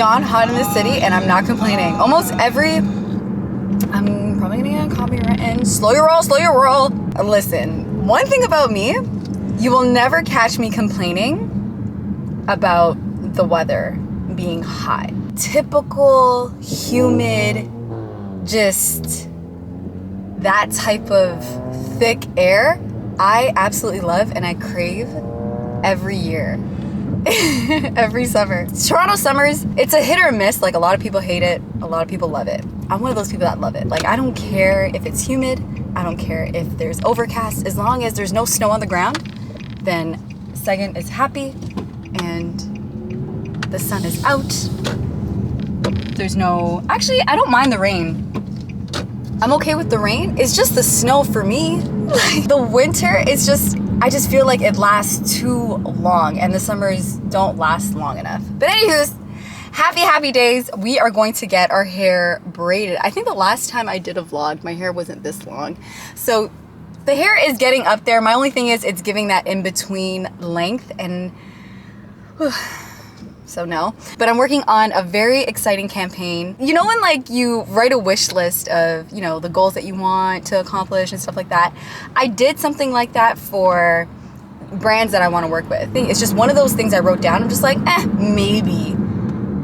On hot in the city, and I'm not complaining. Almost every, I'm probably gonna get a copyright and slow your roll. Listen, one thing about me, you will never catch me complaining about the weather being hot. Typical, humid, just that type of thick air, I absolutely love and I crave every year. Every summer. Toronto summers, it's a hit or miss. Like, a lot of people hate it, a lot of people love it. I'm one of those people that love it. Like, I don't care if it's humid, I don't care if there's overcast. As long as there's no snow on the ground, then Segen is happy and the sun is out. There's no, actually, I don't mind the rain. I'm okay with the rain. It's just the snow for me. Like, the winter, it's just, I just feel like it lasts too long and the summers don't last long enough. But anywho's, happy days. We are going to get our hair braided. I think the last time I did a vlog, my hair wasn't this long. So the hair is getting up there. My only thing is it's giving that in-between length and so no. But I'm working on a very exciting campaign. You know when like you write a wish list of, you know, the goals that you want to accomplish and stuff like that? I did something like that for brands that I want to work with. It's just one of those things I wrote down. I'm just like, maybe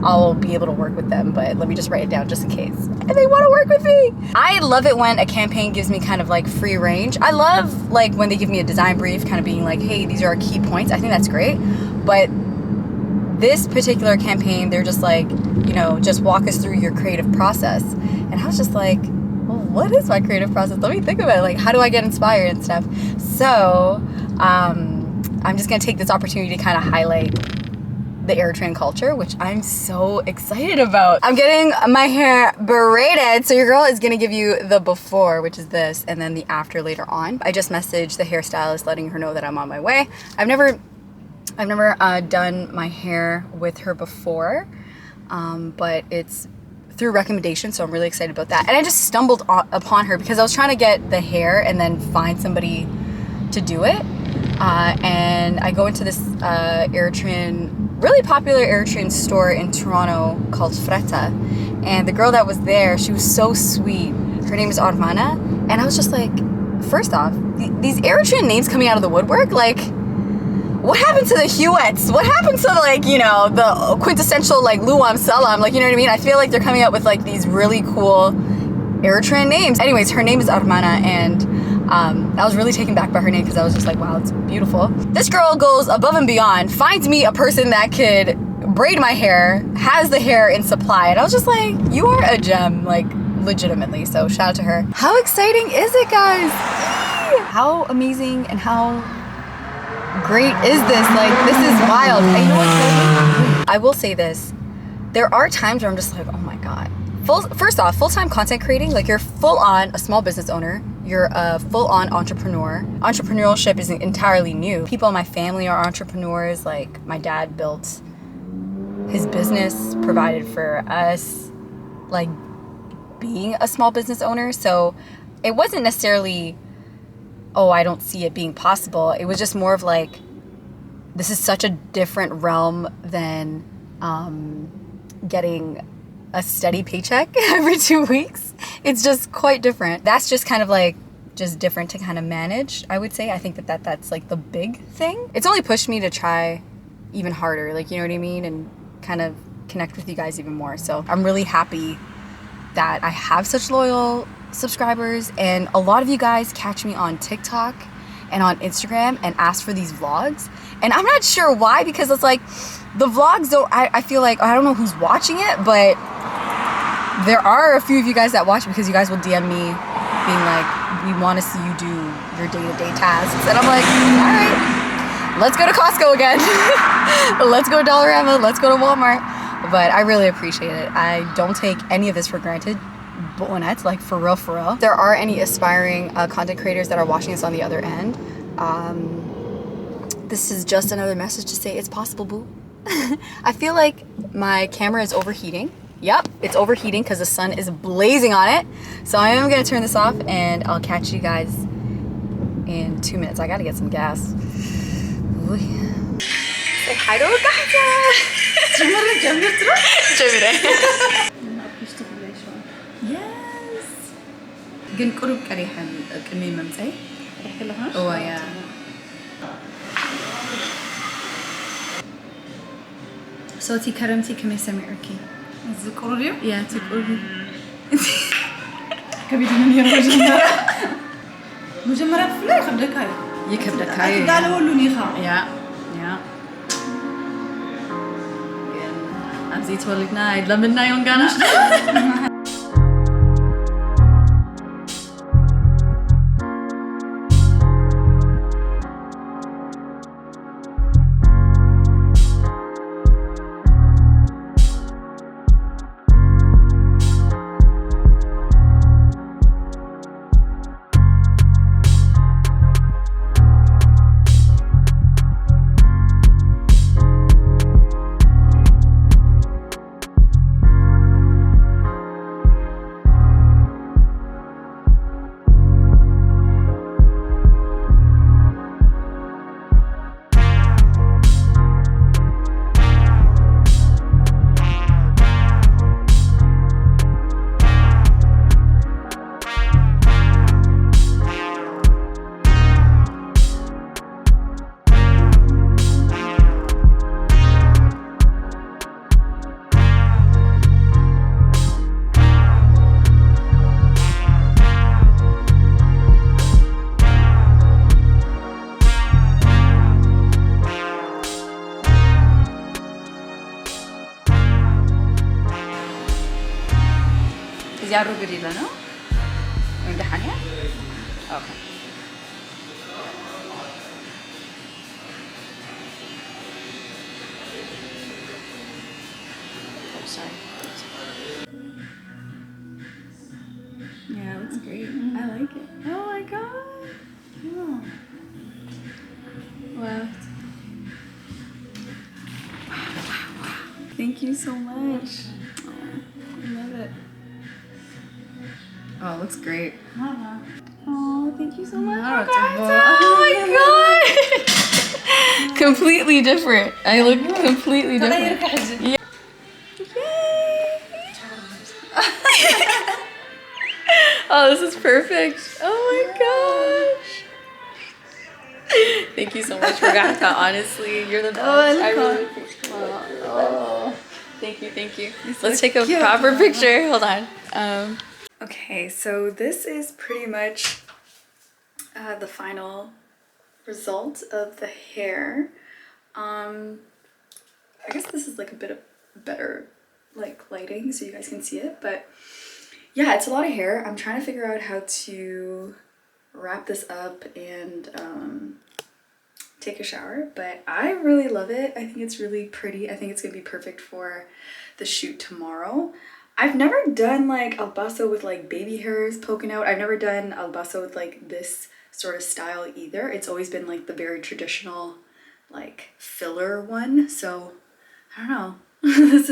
I'll be able to work with them, but let me just write it down just in case. And they want to work with me. I love it when a campaign gives me kind of like free range. I love like when they give me a design brief, kind of being like, hey, these are our key points. I think that's great. But this particular campaign, they're just like, you know, just walk us through your creative process. And I was just like, well, what is my creative process? Let me think about it. Like, how do I get inspired and stuff? So I'm just gonna take this opportunity to kind of highlight the Eritrean culture, which I'm so excited about. I'm getting my hair braided, so your girl is gonna give you the before, which is this, and then the after later on. I just messaged the hairstylist letting her know that I'm on my way. I've never done my hair with her before, but it's through recommendation, so I'm really excited about that. And I just stumbled upon her because I was trying to get the hair and then find somebody to do it. And I go into this really popular Eritrean store in Toronto called Freta. And the girl that was there, she was so sweet. Her name is Armana. And I was just like, first off, these Eritrean names coming out of the woodwork, like, what happened to the Hewetts? What happened to, like, you know, the quintessential, like, Luam Salam? Like, you know what I mean? I feel like they're coming up with, like, these really cool Eritrean names. Anyways, her name is Armana, and I was really taken back by her name because I was just like, wow, it's beautiful. This girl goes above and beyond, finds me a person that could braid my hair, has the hair in supply, and I was just like, you are a gem, like, legitimately. So shout out to her. How exciting is it, guys? How amazing and how great is this? Like, this is wild. And you know what? I will say this. There are times where I'm just like, oh my God. First off, full-time content creating, like, you're full-on a small business owner. You're a full-on entrepreneur. Entrepreneurship isn't entirely new. People in my family are entrepreneurs. Like, my dad built his business, provided for us, like, being a small business owner. So it wasn't necessarily, oh, I don't see it being possible. It was just more of like, this is such a different realm than getting a steady paycheck every 2 weeks. It's just quite different. That's just kind of like, just different to kind of manage, I would say. I think that's like the big thing. It's only pushed me to try even harder, like, you know what I mean? And kind of connect with you guys even more. So I'm really happy that I have such loyal subscribers, and a lot of you guys catch me on TikTok and on Instagram and ask for these vlogs, and I'm not sure why, because it's like the vlogs don't, I feel like, I don't know who's watching it, but there are a few of you guys that watch because you guys will DM me being like, we want to see you do your day-to-day tasks, and I'm like, all right, let's go to Costco again. Let's go to Dollarama, let's go to Walmart. But I really appreciate it. I don't take any of this for granted. Bonnet, like, for real, for real. If there are any aspiring content creators that are watching this on the other end, this is just another message to say it's possible, boo. I feel like my camera is overheating. Yep, it's overheating because the sun is blazing on it. So I am gonna turn this off and I'll catch you guys in 2 minutes. I gotta get some gas. Ooh. Say hi to Gaza. Yes. ግን ቁሩብ ቀሪሐን ቅድሜ መምፀይ Oh yeah. So ti karamti kame sami'arki. از قروبيو؟ Yeah, ti قربي. كبيرة من يرجع مجمرة فلا يخبرك هاي. يكبرك هاي. قالوا له نيخا. Yeah. أبزي تولدنا عيد لمنا يوم كنا. زيارو قريبا no? عند حنيا؟ Okay. Oh, sorry. Yeah, it looks great. I like it. Oh my god. Oh. Wow. Thank you so much. Oh, I love it. Oh, it looks great. Oh, thank you so much. Oh my god! Completely different. I look completely different. Yeah. Yay! Oh, this is perfect. Oh my gosh. Thank you so much, Ragata. Honestly, you're the best. I really appreciate it. Oh, thank you. Let's take a proper picture. Hold on. Okay, so this is pretty much the final result of the hair. I guess this is like a bit of better like lighting so you guys can see it, but yeah, it's a lot of hair. I'm trying to figure out how to wrap this up and take a shower, but I really love it. I think it's really pretty. I think it's gonna be perfect for the shoot tomorrow. I've never done like albaso with like baby hairs poking out. I've never done albaso with like this sort of style either. It's always been like the very traditional like filler one. So I don't know. this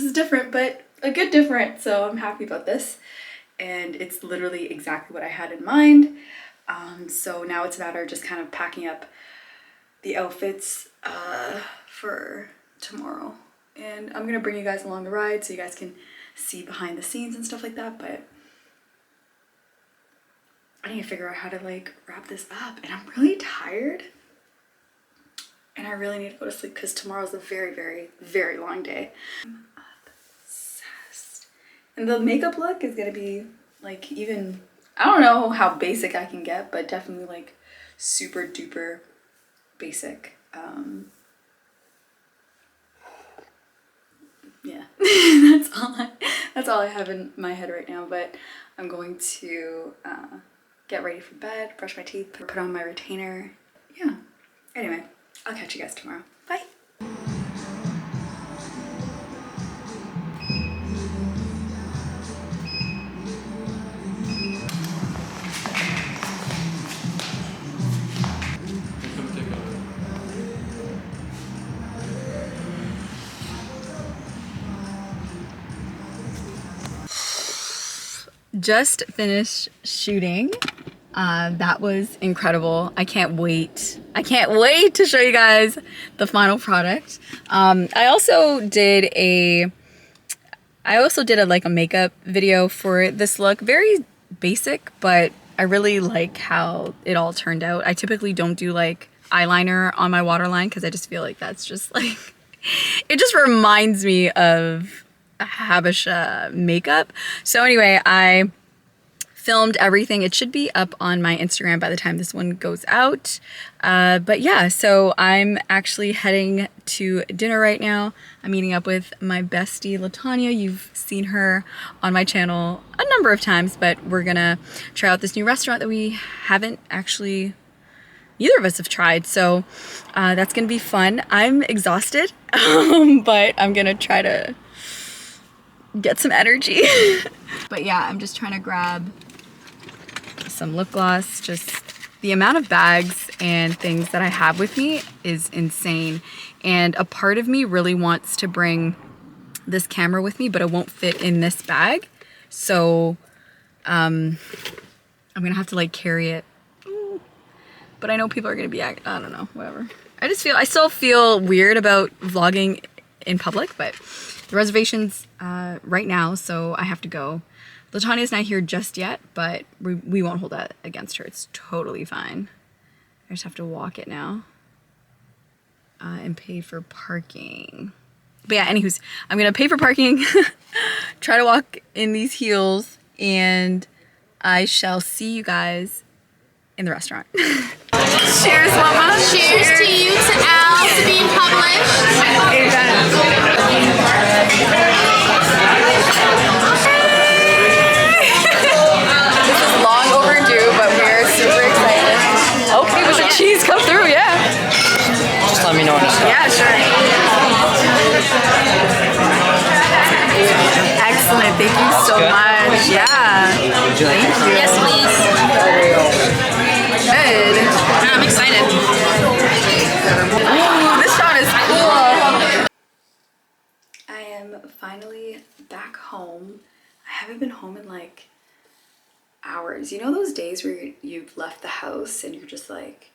is different, but a good different. So I'm happy about this. And it's literally exactly what I had in mind. So now it's a matter of just kind of packing up the outfits for tomorrow. And I'm gonna bring you guys along the ride so you guys can see behind the scenes and stuff like that, but I need to figure out how to like wrap this up, and I'm really tired and I really need to go to sleep because tomorrow's a very long day. I'm obsessed. And the makeup look is gonna be like, even, I don't know how basic I can get, but definitely like super duper basic. Yeah, that's all I have in my head right now, but I'm going to get ready for bed, brush my teeth, put on my retainer. Yeah, anyway, I'll catch you guys tomorrow. Bye. Just finished shooting. That was incredible. I can't wait. I can't wait to show you guys the final product. I also did a like a makeup video for this look. Very basic, but I really like how it all turned out. I typically don't do like eyeliner on my waterline because I just feel like that's just like, it just reminds me of Habesha makeup. So anyway, I filmed everything. It should be up on my Instagram by the time this one goes out. But yeah, so I'm actually heading to dinner right now. I'm meeting up with my bestie, Latanya. You've seen her on my channel a number of times, but we're gonna try out this new restaurant that we haven't actually, neither of us have tried. So that's gonna be fun. I'm exhausted, but I'm gonna try to get some energy. But yeah, I'm just trying to grab some lip gloss. Just the amount of bags and things that I have with me is insane. And a part of me really wants to bring this camera with me, but it won't fit in this bag. So I'm gonna have to like carry it. But I know people are gonna be, I don't know, whatever. I still feel weird about vlogging in public, but the reservation's right now, so I have to go. Latanya's not here just yet, but we won't hold that against her. It's totally fine. I just have to walk it now and pay for parking. But yeah, anywho's, I'm gonna pay for parking, try to walk in these heels, and I shall see you guys in the restaurant. Cheers, mama. Cheers to you, to Al, to being published. This is long overdue, but we're super excited. Hopefully with the cheese come through, yeah. Just let me know when to stop. Yeah, sure. Excellent, thank you so much. Yeah. Would you like Thank you. Yes, please. Good. I'm excited. Ooh, this shot is cool. I am finally back home. I haven't been home in like hours. You know those days where you've left the house and you're just like,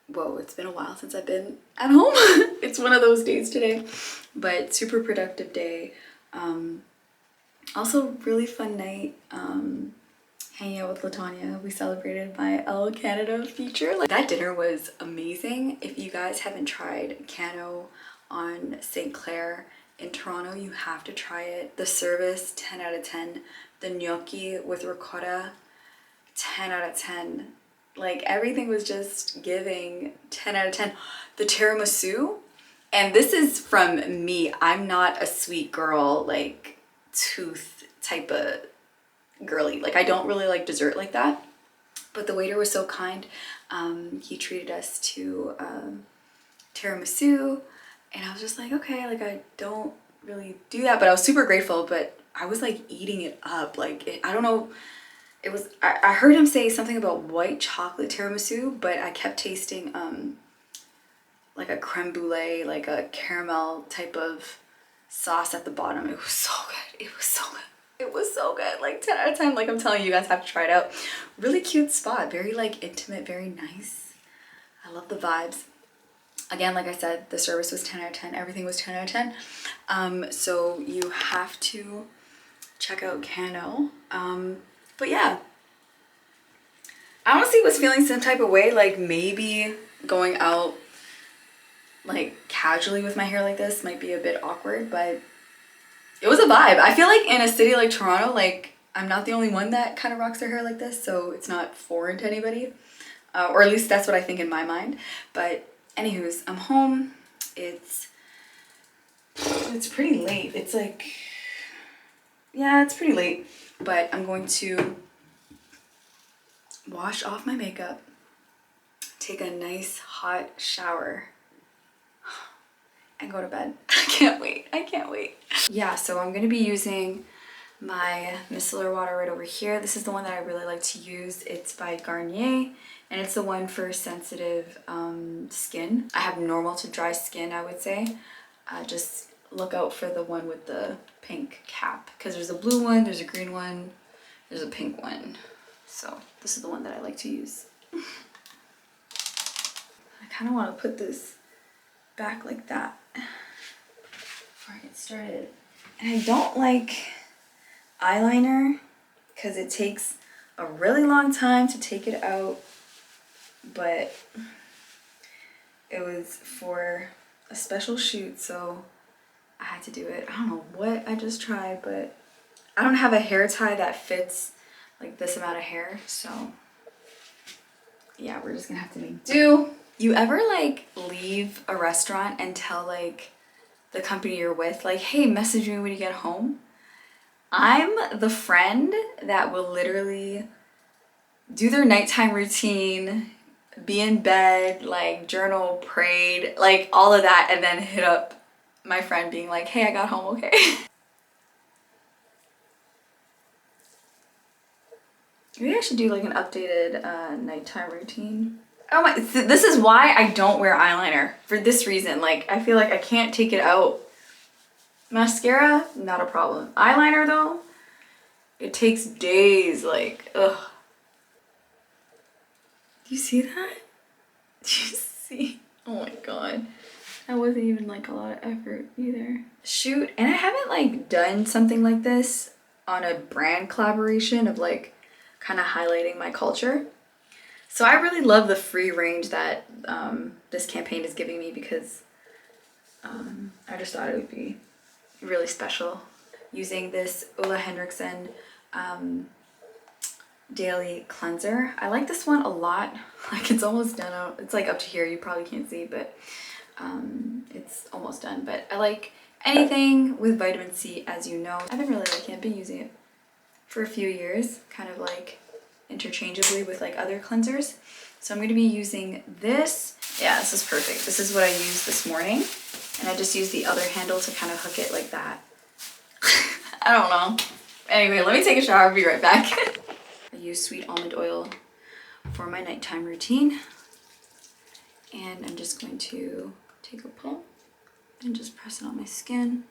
whoa, it's been a while since I've been at home. It's one of those days today, but super productive day. Also really fun night. Hanging out with Latanya. We celebrated my L Canada feature. Like, that dinner was amazing. If you guys haven't tried Cano on St. Clair in Toronto, you have to try it. The service, 10 out of 10. The gnocchi with ricotta, 10 out of 10. Like, everything was just giving 10 out of 10. The tiramisu, and this is from me. I'm not a sweet girl, like tooth type of girly. Like, I don't really like dessert like that, but the waiter was so kind. He treated us to tiramisu, and I was just like, okay, like I don't really do that, but I was super grateful. But I was like eating it up. Like, I don't know, it was, I heard him say something about white chocolate tiramisu, but I kept tasting like a creme brulee, like a caramel type of sauce at the bottom. It was so good. It was so good. It was so good. Like 10 out of 10. Like, I'm telling you, you guys have to try it out. Really cute spot. Very like intimate, very nice. I love the vibes. Again, like I said, the service was 10 out of 10. Everything was 10 out of 10. So you have to check out Cano. But yeah, I honestly was feeling some type of way, like maybe going out like casually with my hair like this might be a bit awkward, but it was a vibe. I feel like in a city like Toronto, like I'm not the only one that kind of rocks their hair like this, so it's not foreign to anybody, or at least that's what I think in my mind. But anywho's, I'm home. It's pretty late. It's like, yeah, it's pretty late, but I'm going to wash off my makeup, take a nice hot shower, and go to bed. I can't wait. I can't wait. Yeah, so I'm gonna be using my micellar water right over here. This is the one that I really like to use. It's by Garnier, and it's the one for sensitive skin. I have normal to dry skin, I would say. Just look out for the one with the pink cap, because there's a blue one, there's a green one, there's a pink one. So this is the one that I like to use. I kind of want to put this back like that before I get started. And I don't like eyeliner because it takes a really long time to take it out, but it was for a special shoot, so I had to do it. I don't know what I just tried, but I don't have a hair tie that fits like this amount of hair, so yeah, we're just gonna have to make do. You ever like leave a restaurant and tell like the company you're with, like, hey, message me when you get home? I'm the friend that will literally do their nighttime routine, be in bed, like journal, prayed, like all of that, and then hit up my friend being like, hey, I got home okay. Maybe I should do like an updated nighttime routine. Oh my, this is why I don't wear eyeliner, for this reason. Like, I feel like I can't take it out. Mascara, not a problem. Eyeliner though, it takes days, like, ugh. Do you see that? Do you see? Oh my god. That wasn't even like a lot of effort either. Shoot, and I haven't like done something like this on a brand collaboration of like kind of highlighting my culture. So I really love the free range that this campaign is giving me because I just thought it would be really special. Using this Ulla Henriksen daily cleanser. I like this one a lot. Like, it's almost done out. It's like up to here, you probably can't see, but it's almost done. But I like anything with vitamin C, as you know. I've been really liking it. I've been using it for a few years, kind of like interchangeably with like other cleansers. So I'm going to be using this. Yeah, this is perfect. This is what I used this morning, and I just used the other handle to kind of hook it like that. I don't know. Anyway, let me take a shower. I'll be right back. I use sweet almond oil for my nighttime routine, and I'm just going to take a pull and just press it on my skin.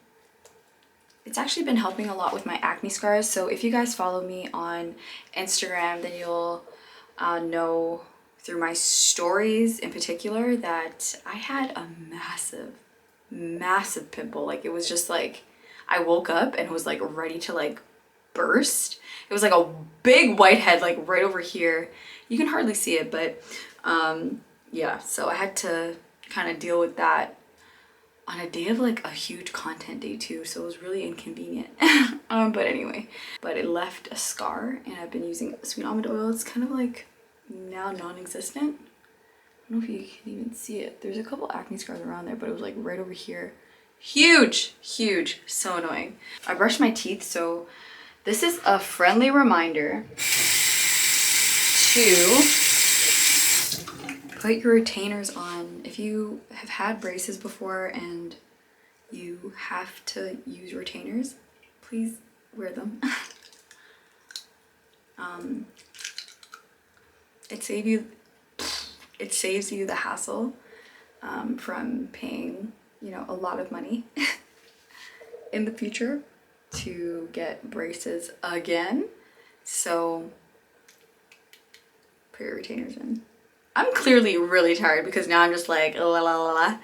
It's actually been helping a lot with my acne scars, so if you guys follow me on Instagram, then you'll know through my stories in particular that I had a massive pimple. Like, it was just like I woke up and was like ready to like burst. It was like a big whitehead like right over here. You can hardly see it, but yeah, so I had to kind of deal with that on a day of like a huge content day too, so it was really inconvenient. But anyway, but it left a scar, and I've been using sweet almond oil. It's kind of like now non-existent. I don't know if you can even see it. There's a couple acne scars around there, but it was like right over here. Huge, so annoying. I brushed my teeth, so this is a friendly reminder to put your retainers on. If you have had braces before and you have to use retainers, please wear them. It saves you the hassle from paying, you know, a lot of money in the future to get braces again. So put your retainers in. I'm clearly really tired because now I'm just like la la la la.